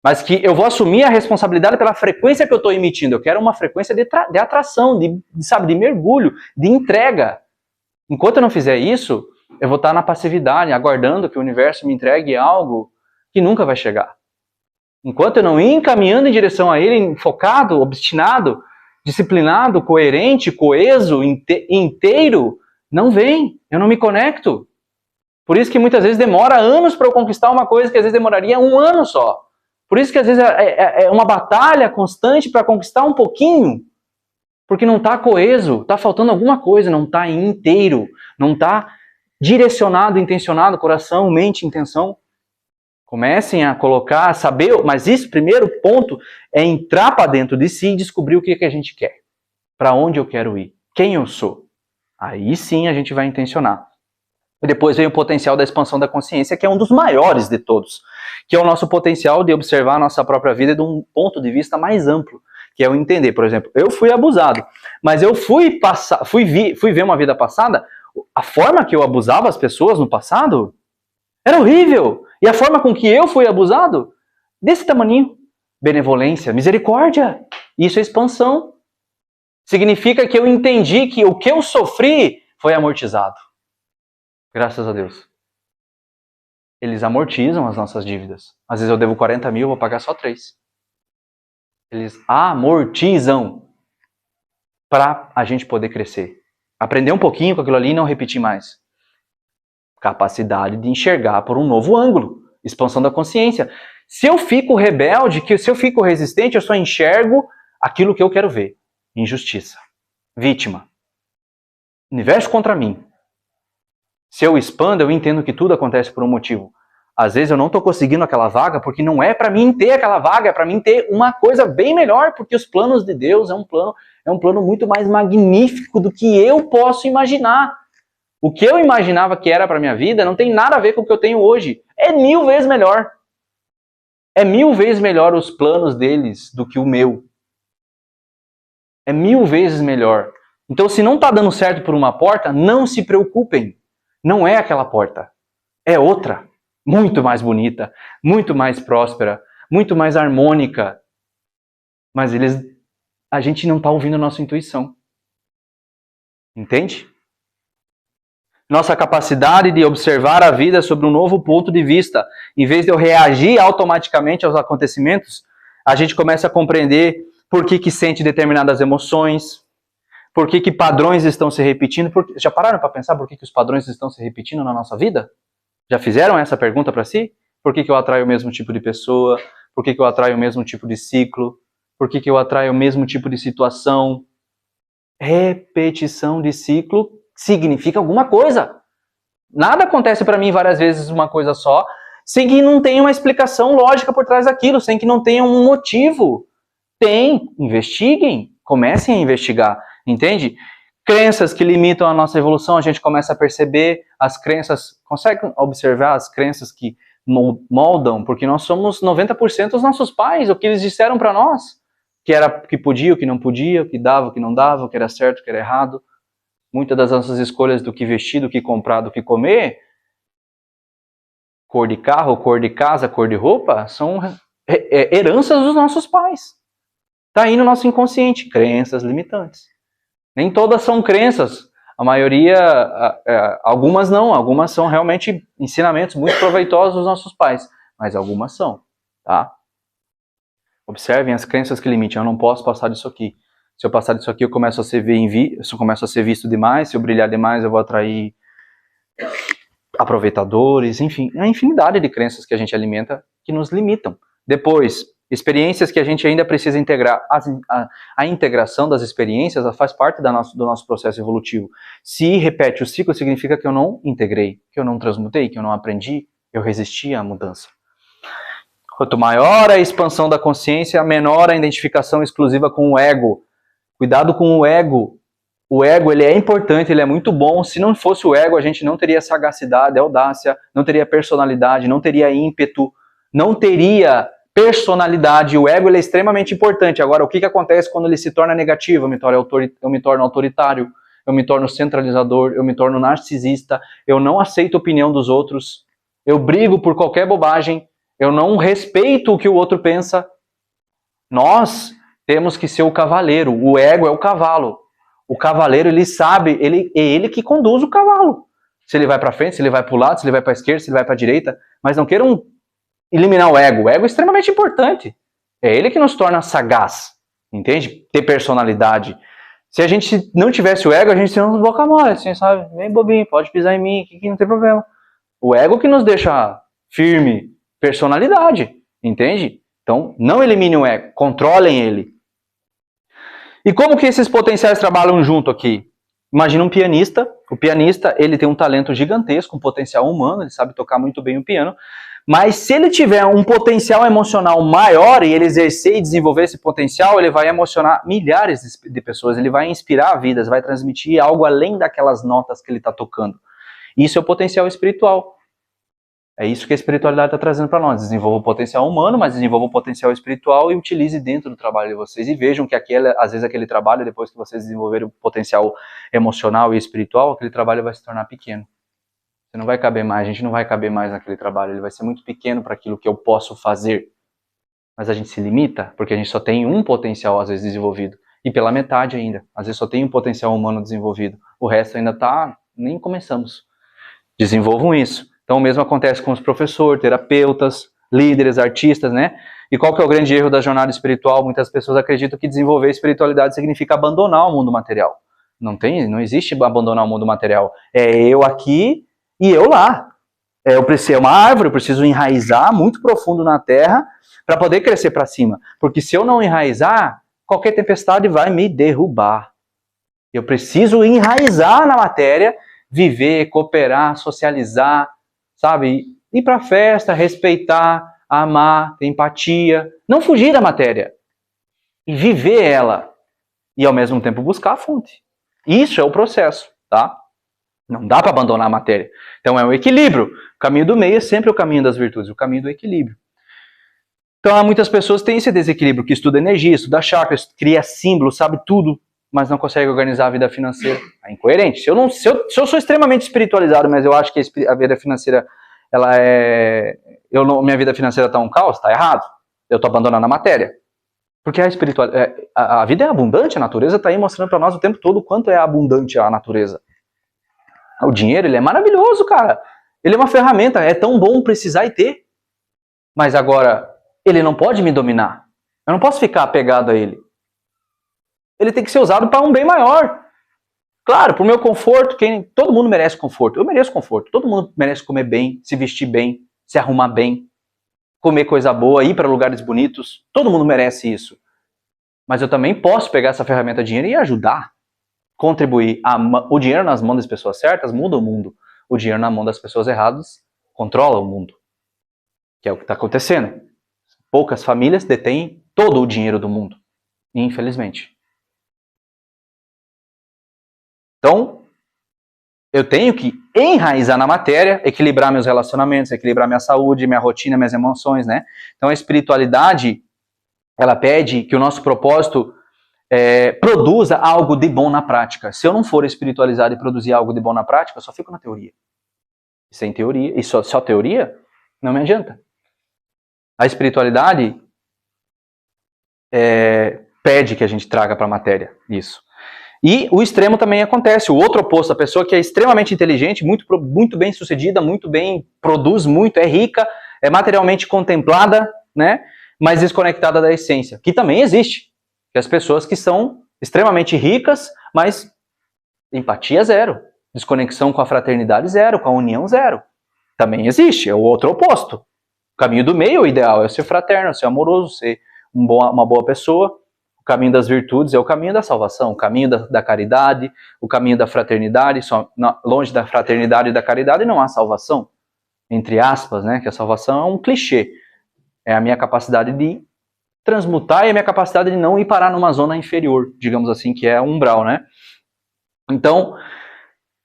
mas que eu vou assumir a responsabilidade pela frequência que eu estou emitindo. Eu quero uma frequência de atração, de mergulho, de entrega. Enquanto eu não fizer isso, eu vou estar na passividade, aguardando que o universo me entregue algo que nunca vai chegar. Enquanto eu não ir encaminhando em direção a ele, focado, obstinado, disciplinado, coerente, coeso, inteiro, não vem, eu não me conecto. Por isso que muitas vezes demora anos para eu conquistar uma coisa que às vezes demoraria 1 ano só. Por isso que às vezes é uma batalha constante para conquistar um pouquinho, porque não está coeso, está faltando alguma coisa, não está inteiro, não está direcionado, intencionado, coração, mente, intenção. Comecem a colocar, saber, mas isso, primeiro ponto, é entrar para dentro de si e descobrir o que a gente quer. Para onde eu quero ir, quem eu sou. Aí sim a gente vai intencionar. E depois vem o potencial da expansão da consciência, que é um dos maiores de todos, que é o nosso potencial de observar a nossa própria vida de um ponto de vista mais amplo, que é o entender. Por exemplo, eu fui abusado, mas eu fui ver uma vida passada, a forma que eu abusava as pessoas no passado era horrível. E a forma com que eu fui abusado, desse tamaninho. Benevolência, misericórdia. Isso é expansão. Significa que eu entendi que o que eu sofri foi amortizado. Graças a Deus. Eles amortizam as nossas dívidas. Às vezes eu devo 40 mil, vou pagar só 3. Eles amortizam para a gente poder crescer. Aprender um pouquinho com aquilo ali e não repetir mais. Capacidade de enxergar por um novo ângulo. Expansão da consciência. Se eu fico rebelde, se eu fico resistente, eu só enxergo aquilo que eu quero ver. Injustiça. Vítima. Universo contra mim. Se eu expando, eu entendo que tudo acontece por um motivo. Às vezes eu não estou conseguindo aquela vaga porque não é para mim ter aquela vaga, é para mim ter uma coisa bem melhor, porque os planos de Deus é um plano muito mais magnífico do que eu posso imaginar. O que eu imaginava que era para minha vida não tem nada a ver com o que eu tenho hoje. É 1000 vezes melhor. É 1000 vezes melhor os planos deles do que o meu. É 1000 vezes melhor. Então, se não está dando certo por uma porta, não se preocupem. Não é aquela porta. É outra. Muito mais bonita, muito mais próspera, muito mais harmônica. Mas a gente não está ouvindo a nossa intuição. Entende? Nossa capacidade de observar a vida sob um novo ponto de vista. Em vez de eu reagir automaticamente aos acontecimentos, a gente começa a compreender por que sente determinadas emoções, por que padrões estão se repetindo. Já pararam para pensar por que os padrões estão se repetindo na nossa vida? Já fizeram essa pergunta para si? Por que eu atraio o mesmo tipo de pessoa? Por que eu atraio o mesmo tipo de ciclo? Por que eu atraio o mesmo tipo de situação? Repetição de ciclo significa alguma coisa. Nada acontece para mim várias vezes uma coisa só, sem que não tenha uma explicação lógica por trás daquilo, sem que não tenha um motivo. Tem, investiguem, comecem a investigar, entende? Crenças que limitam a nossa evolução, a gente começa a perceber as crenças, consegue observar as crenças que moldam, porque nós somos 90% dos nossos pais, o que eles disseram para nós, que era que podia, o que não podia, o que dava, o que não dava, o que era certo, o que era errado. Muitas das nossas escolhas do que vestir, do que comprar, do que comer, cor de carro, cor de casa, cor de roupa, são heranças dos nossos pais. Está aí no nosso inconsciente, crenças limitantes. Nem todas são crenças, a maioria, algumas não, algumas são realmente ensinamentos muito proveitosos dos nossos pais, mas algumas são, tá? Observem as crenças que limitam, eu não posso passar disso aqui. Se eu passar disso aqui, eu começo a ser visto demais, se eu brilhar demais, eu vou atrair aproveitadores, enfim, a infinidade de crenças que a gente alimenta que nos limitam. Depois, experiências que a gente ainda precisa integrar. A integração das experiências faz parte do nosso processo evolutivo. Se repete o ciclo, significa que eu não integrei, que eu não transmutei, que eu não aprendi, eu resisti à mudança. Quanto maior a expansão da consciência, menor a identificação exclusiva com o ego. Cuidado com o ego. O ego, ele é importante, ele é muito bom. Se não fosse o ego, a gente não teria sagacidade, audácia, não teria personalidade, não teria ímpeto, não teria personalidade. O ego, ele é extremamente importante. Agora, o que acontece quando ele se torna negativo? Eu me torno autoritário, eu me torno centralizador, eu me torno narcisista, eu não aceito a opinião dos outros, eu brigo por qualquer bobagem, eu não respeito o que o outro pensa. Nós temos que ser o cavaleiro. O ego é o cavalo. O cavaleiro, ele sabe, é ele que conduz o cavalo. Se ele vai para frente, se ele vai para o lado, se ele vai para a esquerda, se ele vai para a direita. Mas não queiram eliminar o ego. O ego é extremamente importante. É ele que nos torna sagaz. Entende? Ter personalidade. Se a gente não tivesse o ego, a gente seria um boca mole, assim, sabe? Bem bobinho, pode pisar em mim, que não tem problema. O ego que nos deixa firme. Personalidade. Entende? Então, não eliminem o ego, controlem ele. E como que esses potenciais trabalham junto aqui? Imagina um pianista. O pianista, ele tem um talento gigantesco, um potencial humano, ele sabe tocar muito bem o piano. Mas se ele tiver um potencial emocional maior e ele exercer e desenvolver esse potencial, ele vai emocionar milhares de pessoas, ele vai inspirar vidas, vai transmitir algo além daquelas notas que ele está tocando. Isso é o potencial espiritual. É isso que a espiritualidade está trazendo para nós. Desenvolva o potencial humano, mas desenvolva o potencial espiritual e utilize dentro do trabalho de vocês. E vejam que às vezes aquele trabalho, depois que vocês desenvolverem o potencial emocional e espiritual, aquele trabalho vai se tornar pequeno. Você não vai caber mais, a gente não vai caber mais naquele trabalho. Ele vai ser muito pequeno para aquilo que eu posso fazer. Mas a gente se limita, porque a gente só tem um potencial, às vezes, desenvolvido. E pela metade ainda. Às vezes só tem um potencial humano desenvolvido. O resto ainda está... nem começamos. Desenvolvam isso. Então o mesmo acontece com os professores, terapeutas, líderes, artistas, né? E qual que é o grande erro da jornada espiritual? Muitas pessoas acreditam que desenvolver espiritualidade significa abandonar o mundo material. Não existe abandonar o mundo material. É eu aqui e eu lá. Eu preciso é uma árvore, eu preciso enraizar muito profundo na terra para poder crescer para cima. Porque se eu não enraizar, qualquer tempestade vai me derrubar. Eu preciso enraizar na matéria, viver, cooperar, socializar, sabe? Ir para a festa, respeitar, amar, ter empatia. Não fugir da matéria. E viver ela. E ao mesmo tempo buscar a fonte. Isso é o processo, tá? Não dá para abandonar a matéria. Então é um equilíbrio. O caminho do meio é sempre o caminho das virtudes, o caminho do equilíbrio. Então muitas pessoas têm esse desequilíbrio, que estuda energia, estuda chakras, cria símbolos, sabe tudo, mas não consegue organizar a vida financeira. É incoerente. Se eu sou extremamente espiritualizado, mas eu acho que a vida financeira, minha vida financeira está um caos, está errado. Eu estou abandonando a matéria. Porque a vida é abundante, a natureza está aí mostrando para nós o tempo todo o quanto é abundante a natureza. O dinheiro, ele é maravilhoso, cara. Ele é uma ferramenta, é tão bom precisar e ter. Mas agora, ele não pode me dominar. Eu não posso ficar apegado a ele. Ele tem que ser usado para um bem maior. Claro, para o meu conforto, todo mundo merece conforto. Eu mereço conforto. Todo mundo merece comer bem, se vestir bem, se arrumar bem, comer coisa boa, ir para lugares bonitos. Todo mundo merece isso. Mas eu também posso pegar essa ferramenta de dinheiro e ajudar, contribuir. O dinheiro nas mãos das pessoas certas muda o mundo. O dinheiro na mão das pessoas erradas controla o mundo. Que é o que está acontecendo. Poucas famílias detêm todo o dinheiro do mundo. Infelizmente. Então, eu tenho que enraizar na matéria, equilibrar meus relacionamentos, equilibrar minha saúde, minha rotina, minhas emoções, né? Então a espiritualidade, ela pede que o nosso propósito produza algo de bom na prática. Se eu não for espiritualizado e produzir algo de bom na prática, eu só fico na teoria. Sem teoria, e só teoria, não me adianta. A espiritualidade pede que a gente traga para a matéria isso. E o extremo também acontece, o outro oposto, a pessoa que é extremamente inteligente, muito bem sucedida, muito bem, produz muito, é rica, é materialmente contemplada, né? Mas desconectada da essência, que também existe. Que as pessoas que são extremamente ricas, mas empatia zero, desconexão com a fraternidade zero, com a união zero. Também existe, é o outro oposto. O caminho do meio, o ideal é ser fraterno, ser amoroso, ser uma boa pessoa. O caminho das virtudes é o caminho da salvação, o caminho da caridade, o caminho da fraternidade. Longe da fraternidade e da caridade não há salvação, entre aspas, né? Que a salvação é um clichê. É a minha capacidade de transmutar e a minha capacidade de não ir parar numa zona inferior, digamos assim, que é umbral, né? Então,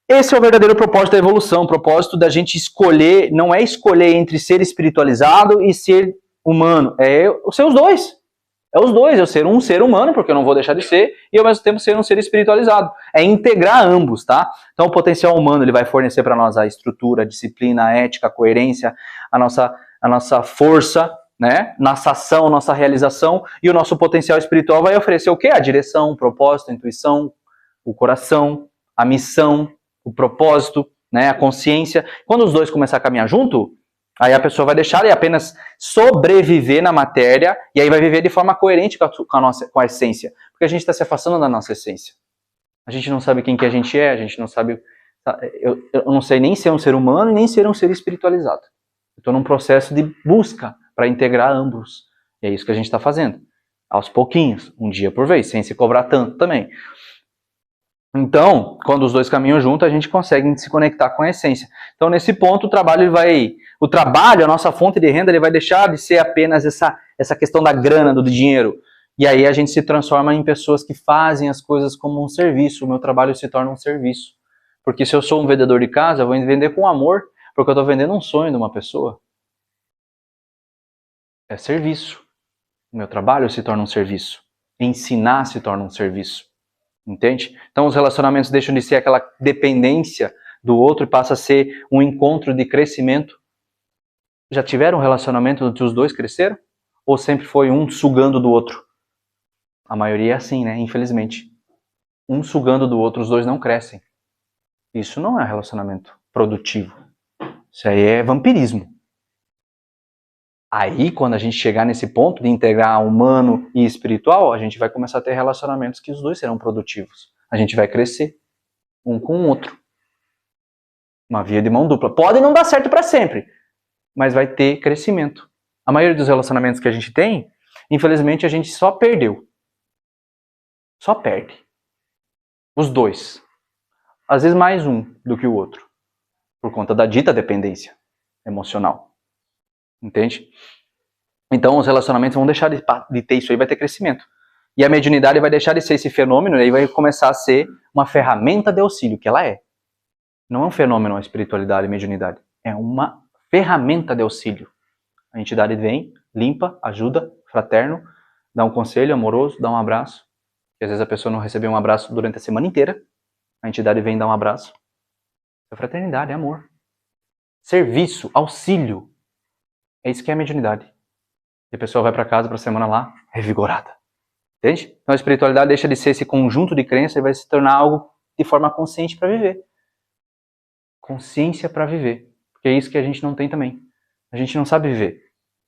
esse é o verdadeiro propósito da evolução, o propósito da gente escolher, não é escolher entre ser espiritualizado e ser humano, é ser os dois. É os dois, eu ser um ser humano, porque eu não vou deixar de ser, e ao mesmo tempo ser um ser espiritualizado. É integrar ambos, tá? Então o potencial humano ele vai fornecer para nós a estrutura, a disciplina, a ética, a coerência, a nossa força, né? Nossa ação, nossa realização, e o nosso potencial espiritual vai oferecer o quê? A direção, o propósito, a intuição, o coração, a missão, o propósito, né? A consciência. Quando os dois começarem a caminhar junto, aí a pessoa vai deixar de apenas sobreviver na matéria e aí vai viver de forma coerente com a essência. Porque a gente está se afastando da nossa essência. A gente não sabe quem que a gente é, a gente não sabe... Eu não sei nem ser um ser humano e nem ser um ser espiritualizado. Eu estou num processo de busca para integrar ambos. E é isso que a gente está fazendo. Aos pouquinhos, um dia por vez, sem se cobrar tanto também. Então, quando os dois caminham juntos, a gente consegue se conectar com a essência. Então, nesse ponto, o trabalho, a nossa fonte de renda, ele vai deixar de ser apenas essa questão da grana, do dinheiro. E aí a gente se transforma em pessoas que fazem as coisas como um serviço. O meu trabalho se torna um serviço. Porque se eu sou um vendedor de casa, eu vou vender com amor, porque eu estou vendendo um sonho de uma pessoa. É serviço. O meu trabalho se torna um serviço. Ensinar se torna um serviço. Entende? Então os relacionamentos deixam de ser aquela dependência do outro e passa a ser um encontro de crescimento. Já tiveram um relacionamento onde os dois cresceram? Ou sempre foi um sugando do outro? A maioria é assim, né? Infelizmente. Um sugando do outro, os dois não crescem. Isso não é relacionamento produtivo. Isso aí é vampirismo. Aí, quando a gente chegar nesse ponto de integrar humano e espiritual, a gente vai começar a ter relacionamentos que os dois serão produtivos. A gente vai crescer um com o outro. Uma via de mão dupla. Pode não dar certo para sempre, mas vai ter crescimento. A maioria dos relacionamentos que a gente tem, infelizmente, a gente só perdeu. Só perde. Os dois. Às vezes mais um do que o outro. Por conta da dita dependência emocional. Entende? Então os relacionamentos vão deixar de ter isso aí, vai ter crescimento. E a mediunidade vai deixar de ser esse fenômeno e aí vai começar a ser uma ferramenta de auxílio, que ela é. Não é um fenômeno a espiritualidade e a mediunidade. É uma ferramenta de auxílio. A entidade vem, limpa, ajuda, fraterno, dá um conselho amoroso, dá um abraço. E às vezes a pessoa não recebeu um abraço durante a semana inteira. A entidade vem dar um abraço. É fraternidade, é amor. Serviço, auxílio. É isso que é a mediunidade. E a pessoa vai para casa, para a semana lá, revigorada. Entende? Então a espiritualidade deixa de ser esse conjunto de crenças e vai se tornar algo de forma consciente para viver. Consciência para viver. Porque é isso que a gente não tem também. A gente não sabe viver.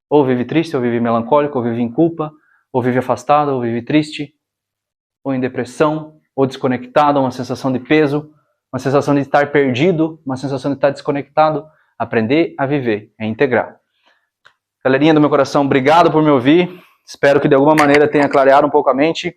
Ou vive triste, ou vive melancólico, ou vive em culpa, ou vive afastado, ou vive triste, ou em depressão, ou desconectado, uma sensação de peso, uma sensação de estar perdido, uma sensação de estar desconectado. Aprender a viver, é integrar. Galerinha do meu coração, obrigado por me ouvir. Espero que de alguma maneira tenha clareado um pouco a mente.